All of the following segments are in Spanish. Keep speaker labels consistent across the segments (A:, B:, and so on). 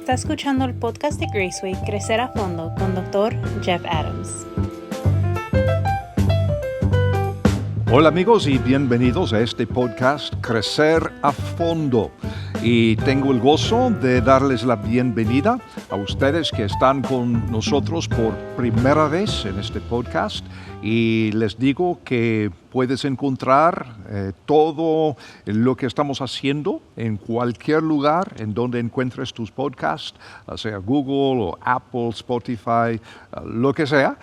A: Está escuchando el podcast de Graceway Crecer a Fondo con Dr. Jeff Adams.
B: Hola amigos y bienvenidos a este podcast Crecer a Fondo. Y tengo el gozo de darles la bienvenida a ustedes que están con nosotros por primera vez en este podcast. Y les digo que puedes encontrar todo lo que estamos haciendo en cualquier lugar en donde encuentres tus podcasts, sea Google o Apple, Spotify, lo que sea.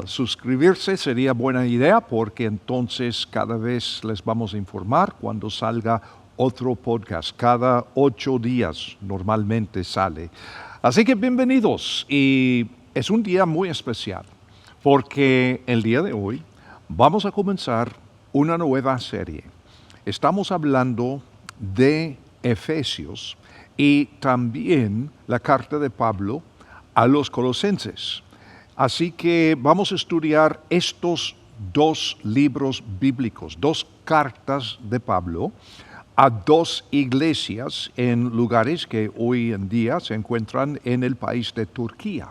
B: Suscribirse sería buena idea porque entonces cada vez les vamos a informar cuando salga otro podcast. Cada 8 días normalmente sale. Así que bienvenidos, y es un día muy especial porque el día de hoy vamos a comenzar una nueva serie. Estamos hablando de Efesios y también la carta de Pablo a los Colosenses. Así que vamos a estudiar estos dos libros bíblicos, dos cartas de Pablo a dos iglesias en lugares que hoy en día se encuentran en el país de Turquía.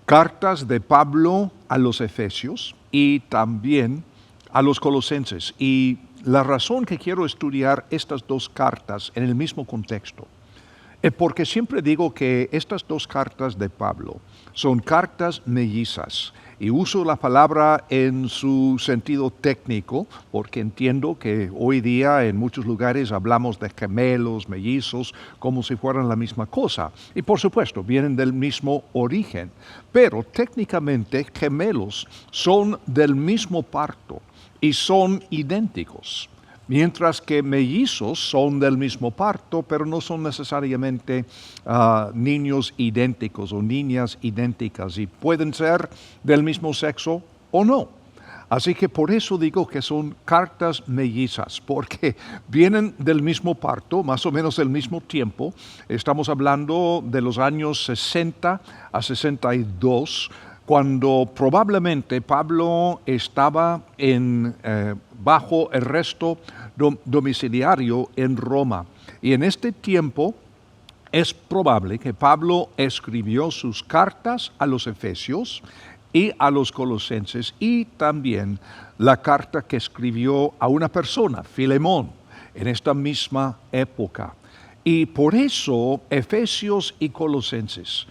B: Cartas de Pablo a los Efesios y también a los Colosenses. Y la razón que quiero estudiar estas dos cartas en el mismo contexto es porque siempre digo que estas dos cartas de Pablo son cartas mellizas. Y uso la palabra en su sentido técnico porque entiendo que hoy día en muchos lugares hablamos de gemelos, mellizos, como si fueran la misma cosa. Y por supuesto, vienen del mismo origen. Pero técnicamente gemelos son del mismo parto y son idénticos. Mientras que mellizos son del mismo parto, pero no son necesariamente niños idénticos o niñas idénticas, y pueden ser del mismo sexo o no. Así que por eso digo que son cartas mellizas, porque vienen del mismo parto, más o menos del mismo tiempo. Estamos hablando de los años 60 a 62, cuando probablemente Pablo estaba bajo arresto domiciliario en Roma. Y en este tiempo es probable que Pablo escribió sus cartas a los Efesios y a los Colosenses, y también la carta que escribió a una persona, Filemón, en esta misma época. Y por eso Efesios y Colosenses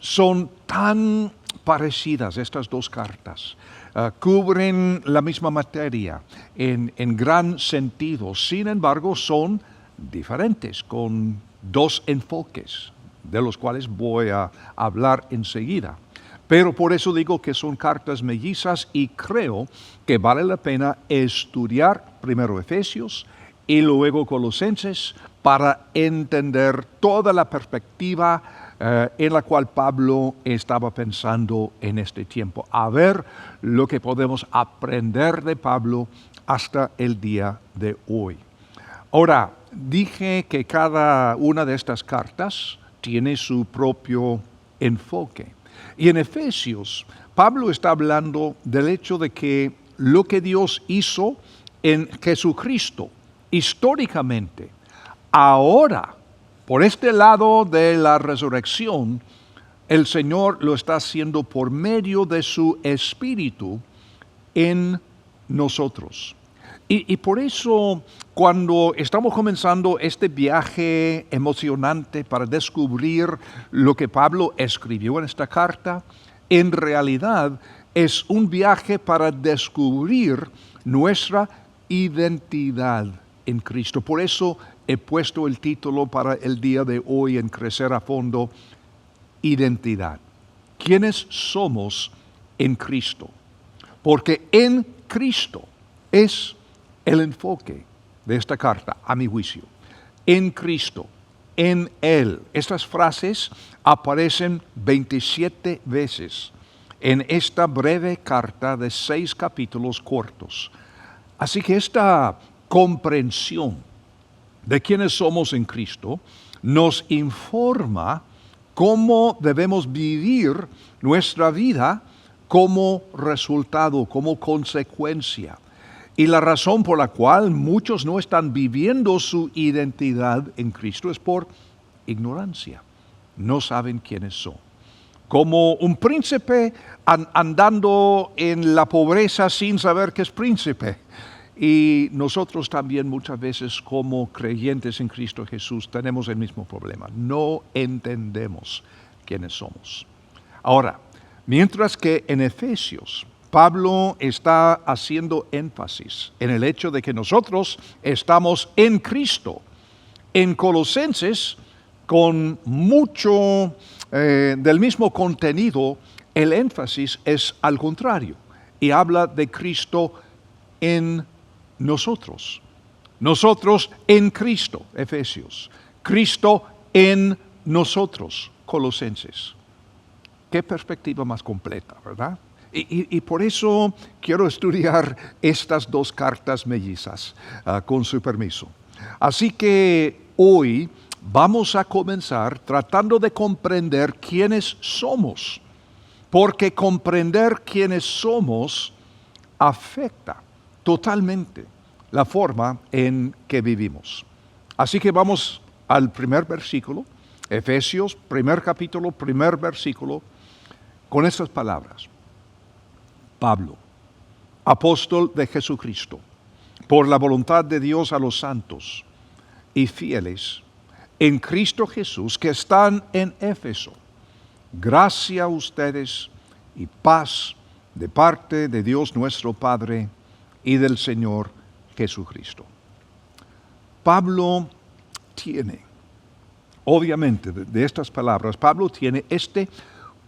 B: son tan parecidas estas dos cartas. Cubren la misma materia en gran sentido. Sin embargo, son diferentes, con dos enfoques, de los cuales voy a hablar enseguida. Pero por eso digo que son cartas mellizas, y creo que vale la pena estudiar primero Efesios y luego Colosenses para entender toda la perspectiva en la cual Pablo estaba pensando en este tiempo. A ver lo que podemos aprender de Pablo hasta el día de hoy. Ahora, dije que cada una de estas cartas tiene su propio enfoque. Y en Efesios, Pablo está hablando del hecho de que lo que Dios hizo en Jesucristo, históricamente, ahora, por este lado de la resurrección, el Señor lo está haciendo por medio de su Espíritu en nosotros. Y por eso, cuando estamos comenzando este viaje emocionante para descubrir lo que Pablo escribió en esta carta, en realidad es un viaje para descubrir nuestra identidad en Cristo. Por eso he puesto el título para el día de hoy en Crecer a Fondo, Identidad. ¿Quiénes somos en Cristo? Porque en Cristo es el enfoque de esta carta, a mi juicio. En Cristo, en Él. Estas frases aparecen 27 veces en esta breve carta de 6 capítulos cortos. Así que esta comprensión de quiénes somos en Cristo nos informa cómo debemos vivir nuestra vida como resultado, como consecuencia. Y la razón por la cual muchos no están viviendo su identidad en Cristo es por ignorancia. No saben quiénes son. Como un príncipe andando en la pobreza sin saber que es príncipe. Y nosotros también muchas veces como creyentes en Cristo Jesús tenemos el mismo problema. No entendemos quiénes somos. Ahora, mientras que en Efesios Pablo está haciendo énfasis en el hecho de que nosotros estamos en Cristo. En Colosenses, con mucho del mismo contenido, el énfasis es al contrario y habla de Cristo en nosotros. Nosotros en Cristo, Efesios. Cristo en nosotros, Colosenses. Qué perspectiva más completa, ¿verdad? Y por eso quiero estudiar estas dos cartas mellizas, con su permiso. Así que hoy vamos a comenzar tratando de comprender quiénes somos, porque comprender quiénes somos afecta totalmente la forma en que vivimos. Así que vamos al primer versículo, Efesios, primer capítulo, primer versículo, con estas palabras. Pablo, apóstol de Jesucristo, por la voluntad de Dios a los santos y fieles en Cristo Jesús que están en Éfeso. Gracia a ustedes y paz de parte de Dios nuestro Padre y del Señor Jesucristo. Pablo tiene, obviamente, de estas palabras, Pablo tiene este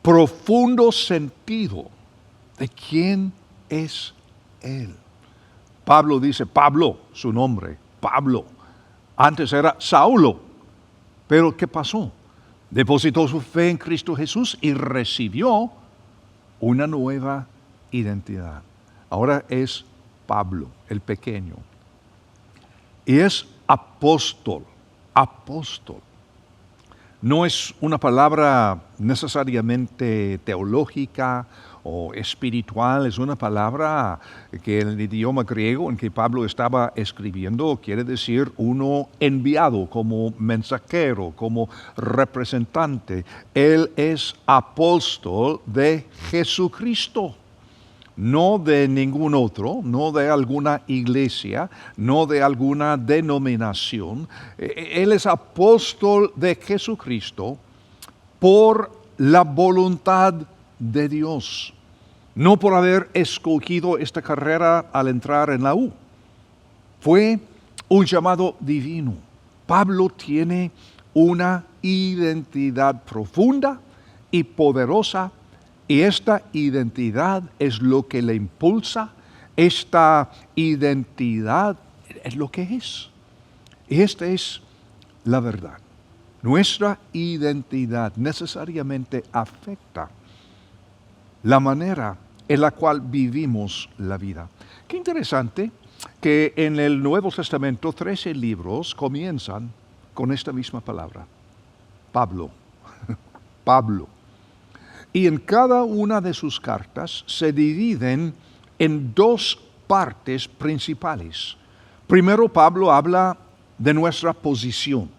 B: profundo sentido de quién es Él. Pablo dice, Pablo, su nombre, Pablo. Antes era Saulo. Pero ¿qué pasó? Depositó su fe en Cristo Jesús y recibió una nueva identidad. Ahora es Pablo, el pequeño. Y es apóstol, apóstol. No es una palabra necesariamente teológica o espiritual, es una palabra que en el idioma griego en que Pablo estaba escribiendo quiere decir uno enviado, como mensajero, como representante. Él es apóstol de Jesucristo. No de ningún otro, no de alguna iglesia, no de alguna denominación. Él es apóstol de Jesucristo por la voluntad de Dios, no por haber escogido esta carrera al entrar en la U. Fue un llamado divino. Pablo tiene una identidad profunda y poderosa. Y esta identidad es lo que le impulsa, esta identidad es lo que es. Y esta es la verdad. Nuestra identidad necesariamente afecta la manera en la cual vivimos la vida. Qué interesante que en el Nuevo Testamento 13 libros comienzan con esta misma palabra. Pablo. Pablo. Y en cada una de sus cartas se dividen en dos partes principales. Primero, Pablo habla de nuestra posición.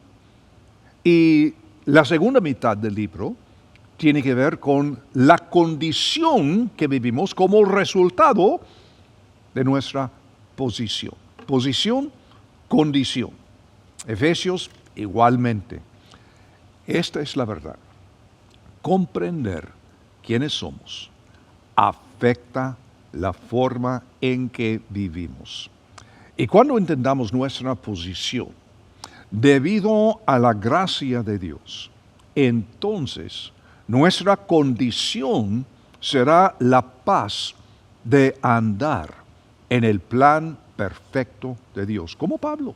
B: Y la segunda mitad del libro tiene que ver con la condición que vivimos como resultado de nuestra posición. Posición, condición. Efesios igualmente. Esta es la verdad. Comprender quiénes somos afecta la forma en que vivimos. Y cuando entendamos nuestra posición, debido a la gracia de Dios, entonces nuestra condición será la paz de andar en el plan perfecto de Dios, como Pablo.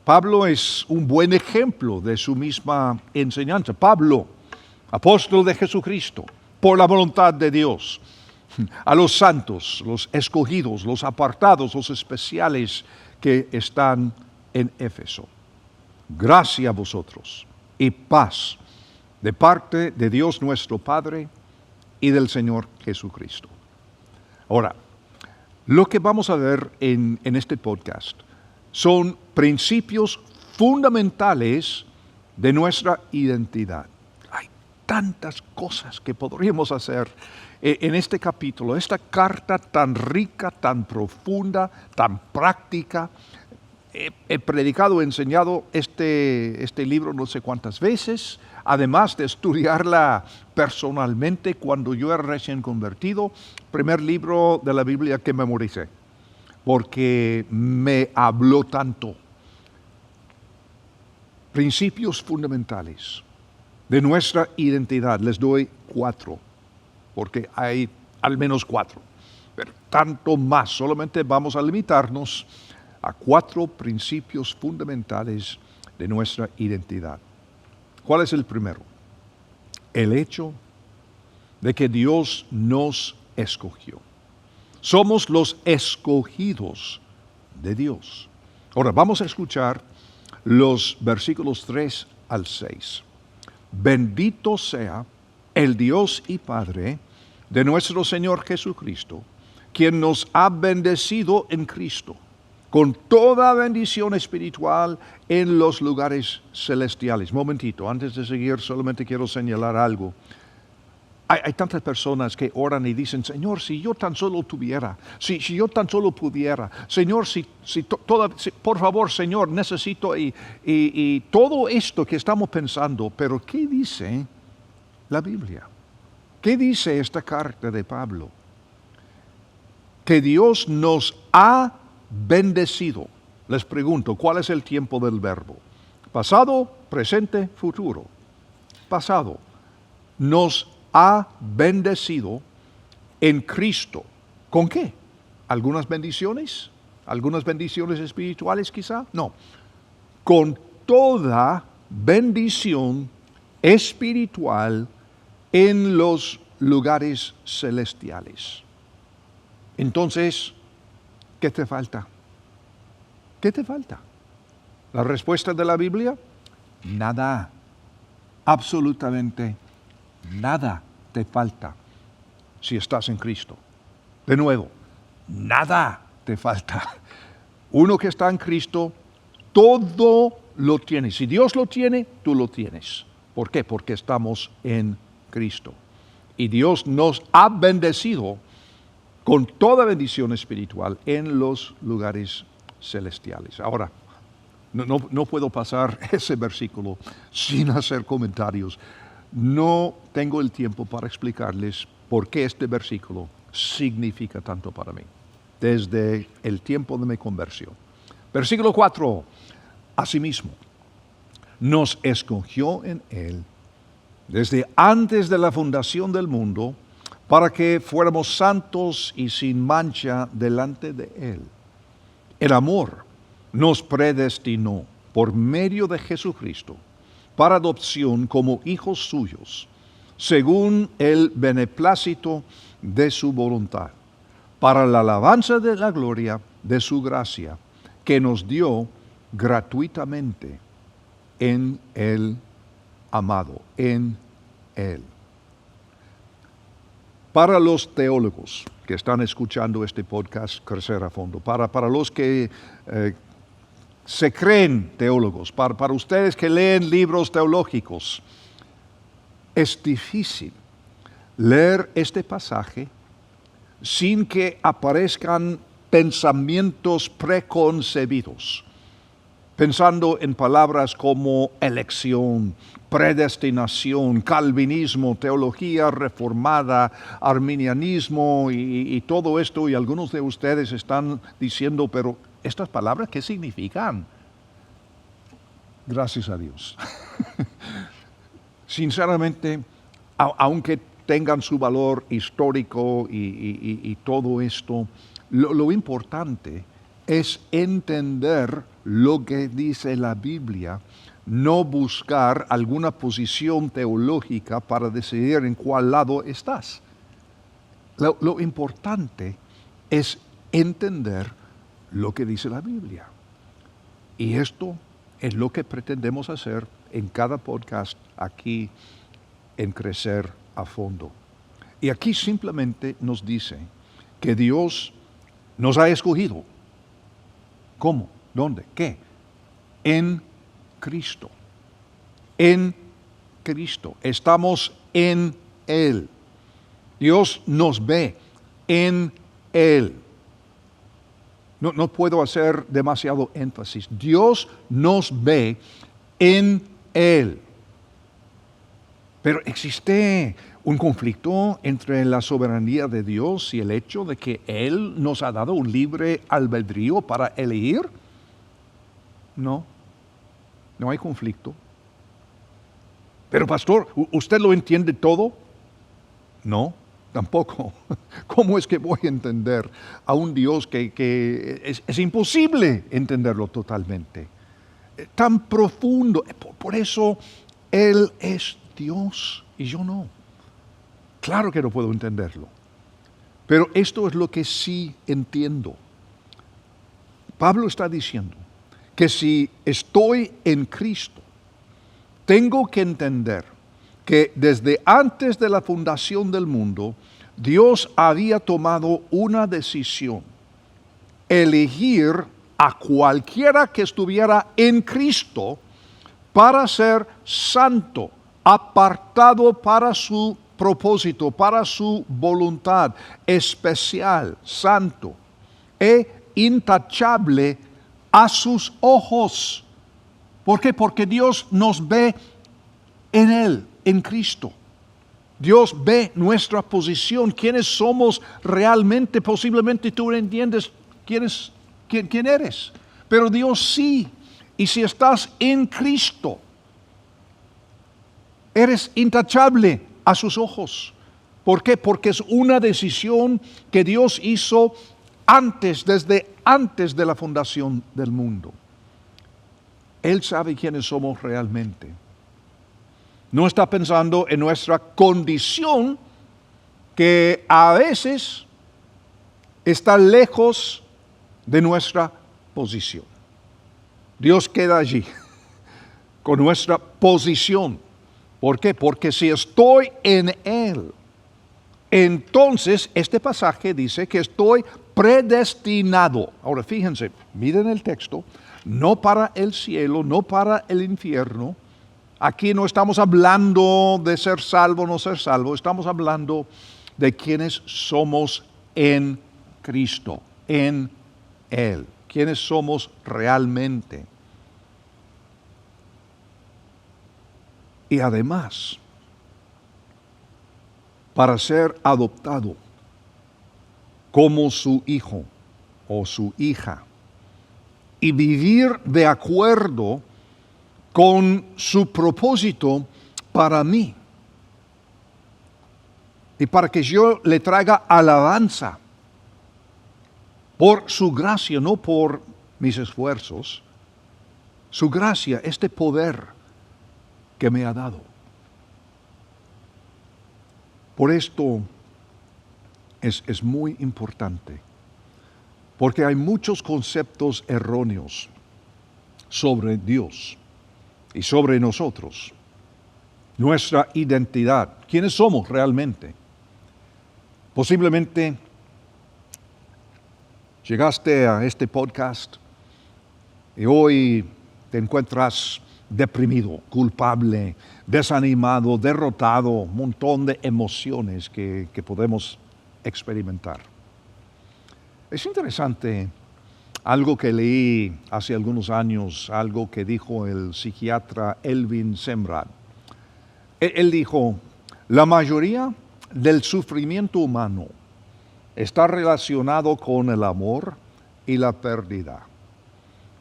B: Pablo es un buen ejemplo de su misma enseñanza. Pablo, apóstol de Jesucristo, por la voluntad de Dios, a los santos, los escogidos, los apartados, los especiales que están en Éfeso. Gracia a vosotros y paz de parte de Dios nuestro Padre y del Señor Jesucristo. Ahora, lo que vamos a ver en este podcast son principios fundamentales de nuestra identidad. Hay tantas cosas que podríamos hacer en este capítulo, esta carta tan rica, tan profunda, tan práctica. He predicado, he enseñado este libro no sé cuántas veces, además de estudiarla personalmente cuando yo era recién convertido, primer libro de la Biblia que memoricé, porque me habló tanto. Principios fundamentales de nuestra identidad, les doy 4, porque hay al menos 4, pero tanto más, solamente vamos a limitarnos a 4 principios fundamentales de nuestra identidad. ¿Cuál es el primero? El hecho de que Dios nos escogió. Somos los escogidos de Dios. Ahora vamos a escuchar los versículos 3 al 6. Bendito sea el Dios y Padre de nuestro Señor Jesucristo, quien nos ha bendecido en Cristo con toda bendición espiritual en los lugares celestiales. Momentito, antes de seguir, solamente quiero señalar algo. Hay tantas personas que oran y dicen, Señor, si yo tan solo tuviera, si yo tan solo pudiera, Señor, por favor, Señor, necesito, y todo esto que estamos pensando, pero ¿qué dice la Biblia? ¿Qué dice esta carta de Pablo? Que Dios nos ha bendecido. Les pregunto, ¿cuál es el tiempo del verbo? Pasado, presente, futuro. Pasado. Nos ha bendecido en Cristo. ¿Con qué? ¿Algunas bendiciones? ¿Algunas bendiciones espirituales quizá? No. Con toda bendición espiritual en los lugares celestiales. Entonces, ¿qué te falta? ¿Qué te falta? La respuesta de la Biblia, nada. Absolutamente nada te falta si estás en Cristo. De nuevo, nada te falta. Uno que está en Cristo, todo lo tiene. Si Dios lo tiene, tú lo tienes. ¿Por qué? Porque estamos en Cristo. Y Dios nos ha bendecido con toda bendición espiritual en los lugares celestiales. Ahora, no puedo pasar ese versículo sin hacer comentarios. No tengo el tiempo para explicarles por qué este versículo significa tanto para mí, desde el tiempo de mi conversión. Versículo 4. Asimismo, nos escogió en Él desde antes de la fundación del mundo, para que fuéramos santos y sin mancha delante de Él. El amor nos predestinó por medio de Jesucristo para adopción como hijos suyos, según el beneplácito de su voluntad, para la alabanza de la gloria de su gracia, que nos dio gratuitamente en el amado, en Él. Para los teólogos que están escuchando este podcast Crecer a Fondo, para los que se creen teólogos, para ustedes que leen libros teológicos, es difícil leer este pasaje sin que aparezcan pensamientos preconcebidos, pensando en palabras como elección, predestinación, calvinismo, teología reformada, arminianismo y todo esto, y algunos de ustedes están diciendo, pero ¿estas palabras qué significan? Gracias a Dios. Sinceramente, aunque tengan su valor histórico y todo esto, lo importante es entender lo que dice la Biblia, no buscar alguna posición teológica para decidir en cuál lado estás. Lo importante es entender lo que dice la Biblia. Y esto es lo que pretendemos hacer en cada podcast aquí en Crecer a Fondo. Y aquí simplemente nos dice que Dios nos ha escogido. ¿Cómo? ¿Dónde? ¿Qué? En Cristo. en Cristo. Estamos en Él. Dios nos ve en Él. No puedo hacer demasiado énfasis. Dios nos ve en Él. Pero existe un conflicto entre la soberanía de Dios y el hecho de que Él nos ha dado un libre albedrío para elegir. No hay conflicto. Pero pastor, ¿usted lo entiende todo? No, tampoco. ¿Cómo es que voy a entender a un Dios que es imposible entenderlo totalmente? Tan profundo. Por eso Él es Dios y yo no. Claro que no puedo entenderlo. Pero esto es lo que sí entiendo. Pablo está diciendo que si estoy en Cristo, tengo que entender que desde antes de la fundación del mundo, Dios había tomado una decisión: elegir a cualquiera que estuviera en Cristo para ser santo, apartado para su propósito, para su voluntad, especial, santo e intachable a sus ojos. ¿Por qué? Porque Dios nos ve en Él, en Cristo. Dios ve nuestra posición, quiénes somos realmente. Posiblemente tú no entiendes quién eres, pero Dios sí. Y si estás en Cristo, eres intachable a sus ojos. ¿Por qué? Porque es una decisión que Dios hizo desde antes de la fundación del mundo. Él sabe quiénes somos realmente. No está pensando en nuestra condición, que a veces está lejos de nuestra posición. Dios queda allí con nuestra posición. ¿Por qué? Porque si estoy en Él, entonces este pasaje dice que estoy predestinado. Ahora fíjense, miren el texto, no para el cielo, no para el infierno. Aquí no estamos hablando de ser salvo o no ser salvo, estamos hablando de quienes somos en Cristo, en Él, quienes somos realmente. Y además, para ser adoptado como su hijo o su hija y vivir de acuerdo con su propósito para mí, y para que yo le traiga alabanza por su gracia, no por mis esfuerzos, su gracia, este poder que me ha dado. Por esto es muy importante, porque hay muchos conceptos erróneos sobre Dios y sobre nosotros, nuestra identidad, quiénes somos realmente. Posiblemente llegaste a este podcast y hoy te encuentras deprimido, culpable, desanimado, derrotado, un montón de emociones que podemos experimentar. Es interesante algo que leí hace algunos años, algo que dijo el psiquiatra Elvin Semrad. Él dijo: la mayoría del sufrimiento humano está relacionado con el amor y la pérdida.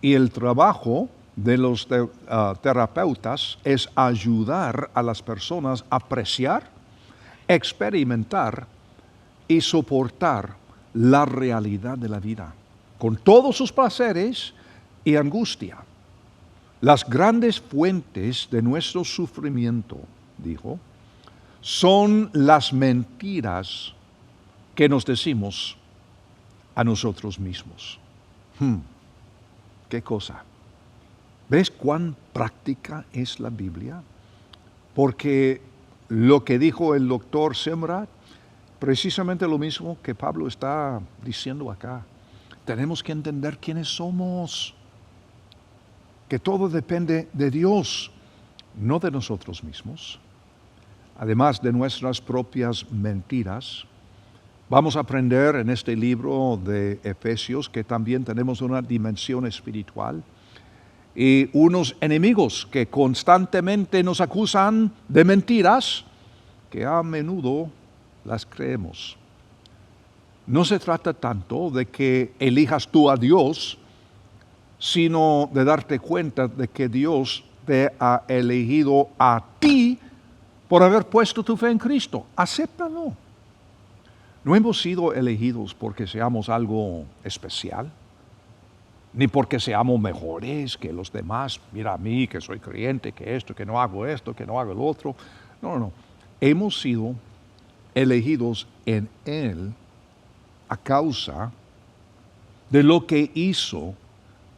B: Y el trabajo de los terapeutas es ayudar a las personas a apreciar, experimentar y soportar la realidad de la vida, con todos sus placeres y angustia. Las grandes fuentes de nuestro sufrimiento, dijo, son las mentiras que nos decimos a nosotros mismos. ¿Qué cosa? ¿Ves cuán práctica es la Biblia? Porque lo que dijo el doctor Semrad, precisamente lo mismo que Pablo está diciendo acá. Tenemos que entender quiénes somos, que todo depende de Dios. no de nosotros mismos, además de nuestras propias mentiras. Vamos a aprender en este libro de Efesios que también tenemos una dimensión espiritual y unos enemigos que constantemente nos acusan de mentiras que a menudo las creemos. No se trata tanto de que elijas tú a Dios, sino de darte cuenta de que Dios te ha elegido a ti por haber puesto tu fe en Cristo. Acéptalo. No hemos sido elegidos porque seamos algo especial, ni porque seamos mejores que los demás. Mira a mí, que soy creyente, que esto, que no hago esto, que no hago el otro. No. Hemos sido elegidos en Él a causa de lo que hizo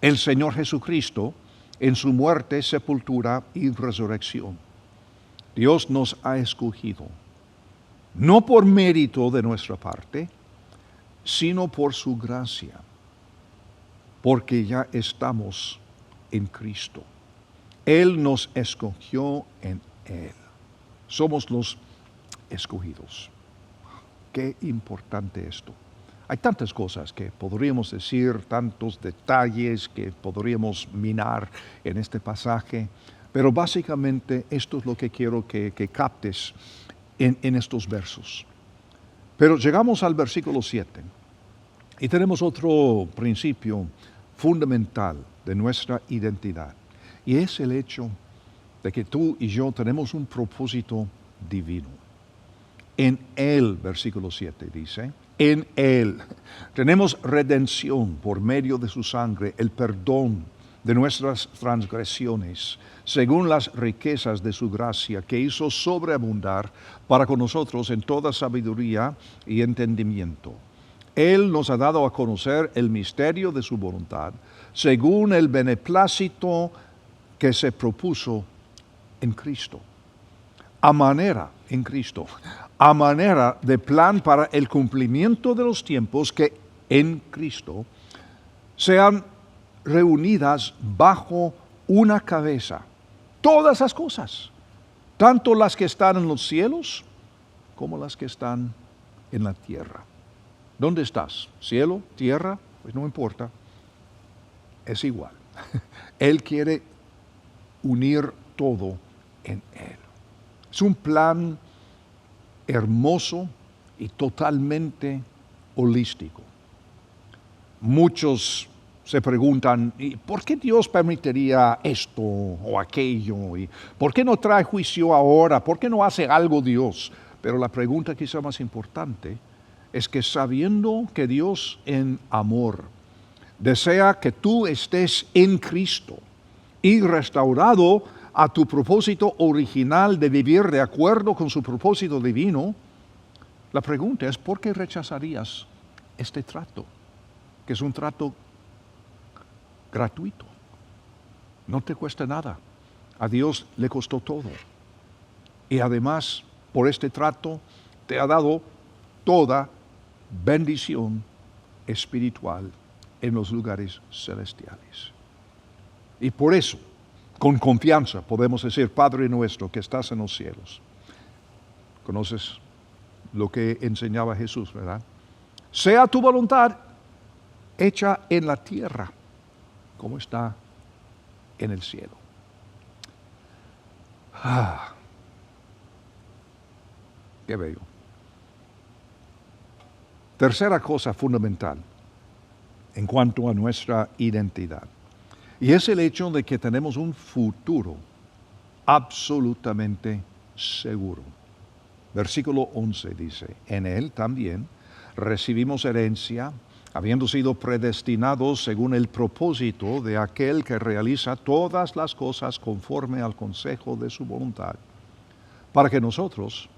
B: el Señor Jesucristo en su muerte, sepultura y resurrección. Dios nos ha escogido, no por mérito de nuestra parte, sino por su gracia, porque ya estamos en Cristo. Él nos escogió en Él. Somos los escogidos. Qué importante esto. Hay tantas cosas que podríamos decir, tantos detalles que podríamos minar en este pasaje, pero básicamente esto es lo que quiero que captes en estos versos. Pero llegamos al versículo 7 y tenemos otro principio fundamental de nuestra identidad, y es el hecho de que tú y yo tenemos un propósito divino. En Él, versículo 7 dice, en Él tenemos redención por medio de su sangre, el perdón de nuestras transgresiones, según las riquezas de su gracia, que hizo sobreabundar para con nosotros en toda sabiduría y entendimiento. Él nos ha dado a conocer el misterio de su voluntad, según el beneplácito que se propuso en Cristo. A manera de plan para el cumplimiento de los tiempos que en Cristo sean reunidas bajo una cabeza todas las cosas, tanto las que están en los cielos como las que están en la tierra. ¿Dónde estás? ¿Cielo? ¿Tierra? Pues no importa, es igual. Él quiere unir todo en Él. Es un plan hermoso y totalmente holístico. Muchos se preguntan, ¿y por qué Dios permitiría esto o aquello? ¿Y por qué no trae juicio ahora? ¿Por qué no hace algo Dios? Pero la pregunta quizá más importante es que sabiendo que Dios en amor desea que tú estés en Cristo y restaurado a tu propósito original de vivir de acuerdo con su propósito divino, la pregunta es, ¿por qué rechazarías este trato? Que es un trato gratuito. No te cuesta nada. A Dios le costó todo. Y además, por este trato, te ha dado toda bendición espiritual en los lugares celestiales. Y por eso, con confianza, podemos decir, Padre nuestro que estás en los cielos. ¿Conoces lo que enseñaba Jesús, verdad? Sea tu voluntad hecha en la tierra, como está en el cielo. Qué bello. Tercera cosa fundamental en cuanto a nuestra identidad. Y es el hecho de que tenemos un futuro absolutamente seguro. Versículo 11 dice, en Él también recibimos herencia, habiendo sido predestinados según el propósito de aquel que realiza todas las cosas conforme al consejo de su voluntad, para que nosotros,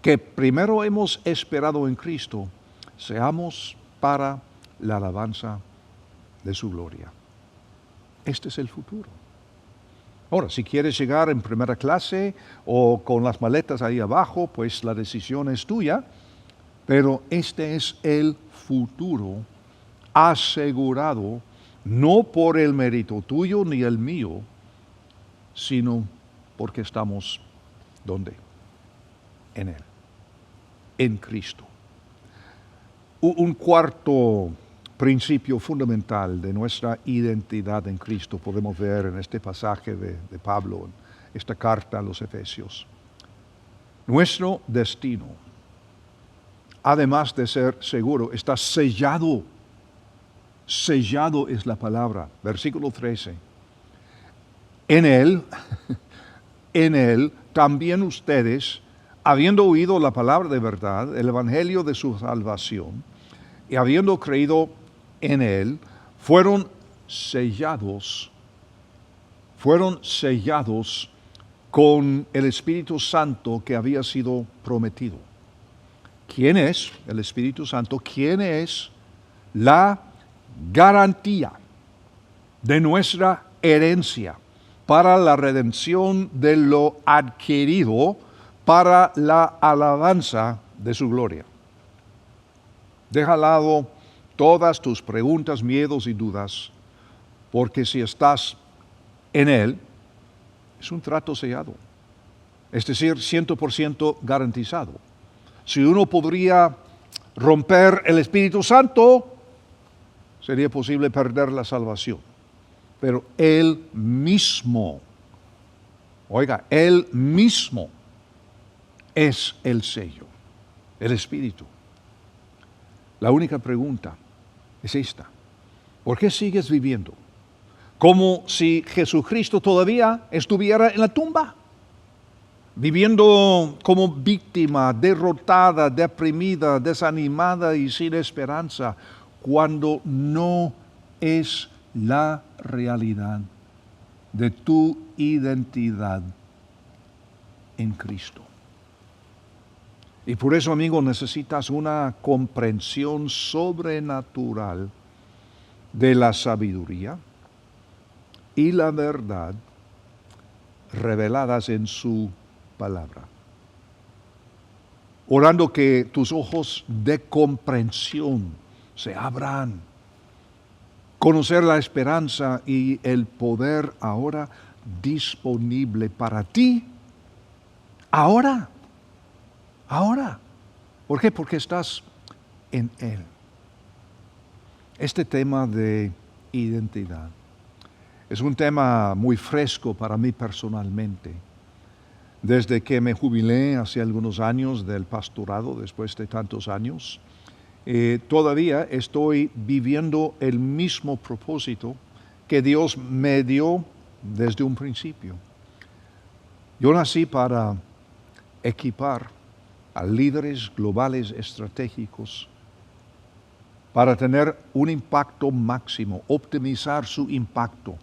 B: que primero hemos esperado en Cristo, seamos para la alabanza de su gloria. Este es el futuro. Ahora, si quieres llegar en primera clase o con las maletas ahí abajo, pues la decisión es tuya, pero este es el futuro asegurado, no por el mérito tuyo ni el mío, sino porque estamos, ¿dónde? En Él, en Cristo. Un cuarto principio fundamental de nuestra identidad en Cristo podemos ver en este pasaje de Pablo, en esta carta a los Efesios. Nuestro destino, además de ser seguro, está sellado. Sellado es la palabra. Versículo 13. En Él también ustedes, habiendo oído la palabra de verdad, el evangelio de su salvación, y habiendo creído en Él, fueron sellados con el Espíritu Santo que había sido prometido. ¿Quién es el Espíritu Santo? ¿Quién es la garantía de nuestra herencia para la redención de lo adquirido, para la alabanza de su gloria? Deja al lado todas tus preguntas, miedos y dudas, porque si estás en Él, es un trato sellado, es decir, 100% garantizado. Si uno podría romper el Espíritu Santo, sería posible perder la salvación. Pero Él mismo, Él mismo es el sello, el Espíritu. La única pregunta es esta: ¿por qué sigues viviendo como si Jesucristo todavía estuviera en la tumba? Viviendo como víctima, derrotada, deprimida, desanimada y sin esperanza, cuando no es la realidad de tu identidad en Cristo. Y por eso, amigo, necesitas una comprensión sobrenatural de la sabiduría y la verdad reveladas en su palabra. Orando que tus ojos de comprensión se abran. Conocer la esperanza y el poder ahora disponible para ti. Ahora. ¿Por qué? Porque estás en Él. Este tema de identidad es un tema muy fresco para mí personalmente. Desde que me jubilé hace algunos años del pastorado, después de tantos años, todavía estoy viviendo el mismo propósito que Dios me dio desde un principio. Yo nací para equipar a líderes globales estratégicos para tener un impacto máximo, optimizar su impacto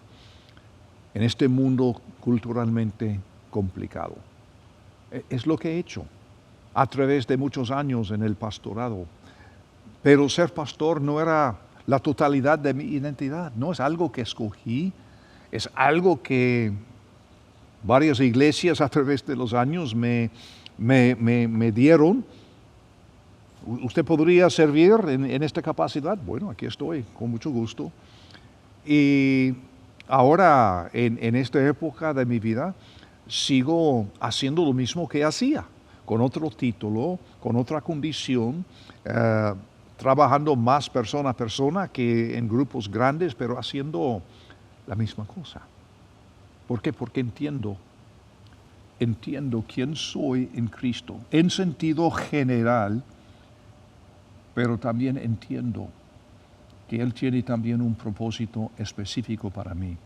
B: en este mundo culturalmente complicado. Es lo que he hecho a través de muchos años en el pastorado. Pero ser pastor no era la totalidad de mi identidad, no es algo que escogí, es algo que varias iglesias a través de los años me dieron. ¿Usted podría servir en esta capacidad? Bueno, aquí estoy, con mucho gusto. Y ahora, en esta época de mi vida, sigo haciendo lo mismo que hacía, con otro título, con otra condición, trabajando más persona a persona que en grupos grandes, pero haciendo la misma cosa. ¿Por qué? Porque entiendo quién soy en Cristo, en sentido general, pero también entiendo que Él tiene también un propósito específico para mí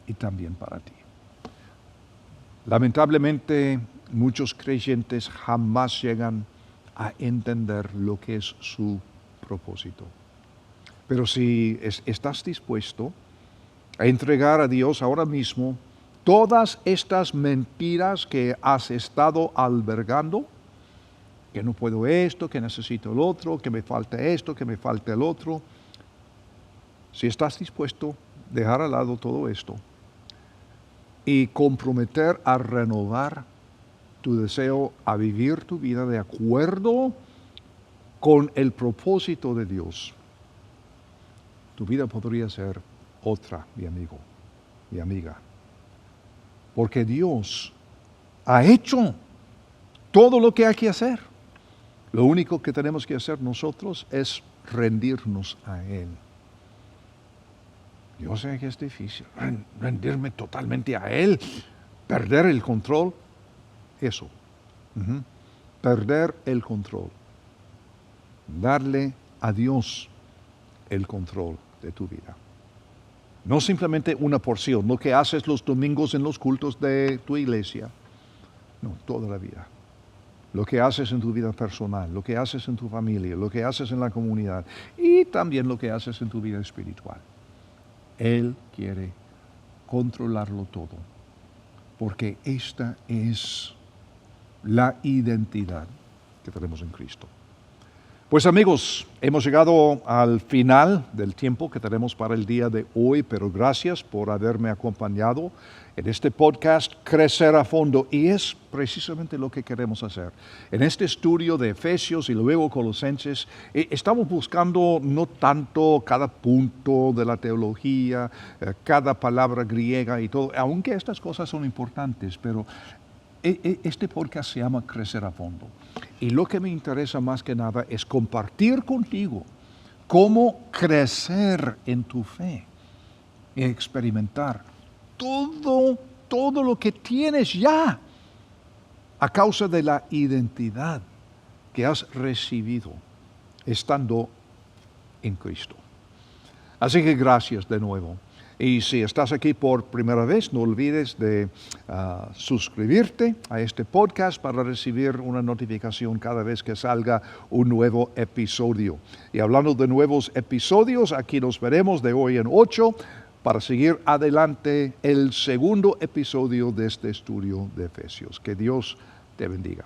B: y también para ti. Lamentablemente, muchos creyentes jamás llegan a entender lo que es su propósito. Pero si estás dispuesto a entregar a Dios ahora mismo todas estas mentiras que has estado albergando, que no puedo esto, que necesito el otro, que me falta esto, que me falta el otro. Si estás dispuesto a dejar al lado todo esto y comprometer a renovar tu deseo a vivir tu vida de acuerdo con el propósito de Dios, tu vida podría ser otra, mi amigo, mi amiga. porque Dios ha hecho todo lo que hay que hacer. Lo único que tenemos que hacer nosotros es rendirnos a Él. Yo sé que es difícil rendirme totalmente a Él, perder el control, eso. Perder el control. Darle a Dios el control de tu vida. No simplemente una porción, lo que haces los domingos en los cultos de tu iglesia. No, toda la vida. Lo que haces en tu vida personal, lo que haces en tu familia, lo que haces en la comunidad y también lo que haces en tu vida espiritual. Él quiere controlarlo todo, porque esta es la identidad que tenemos en Cristo. Pues amigos, hemos llegado al final del tiempo que tenemos para el día de hoy, pero gracias por haberme acompañado en este podcast Crecer a Fondo, y es precisamente lo que queremos hacer. En este estudio de Efesios y luego Colosenses, estamos buscando no tanto cada punto de la teología, cada palabra griega y todo, aunque estas cosas son importantes, pero este podcast se llama Crecer a Fondo. Y lo que me interesa más que nada es compartir contigo cómo crecer en tu fe y experimentar todo lo que tienes ya a causa de la identidad que has recibido estando en Cristo. Así que gracias de nuevo. Y si estás aquí por primera vez, no olvides de suscribirte a este podcast para recibir una notificación cada vez que salga un nuevo episodio. Y hablando de nuevos episodios, aquí nos veremos de hoy en 8 para seguir adelante el segundo episodio de este estudio de Efesios. Que Dios te bendiga.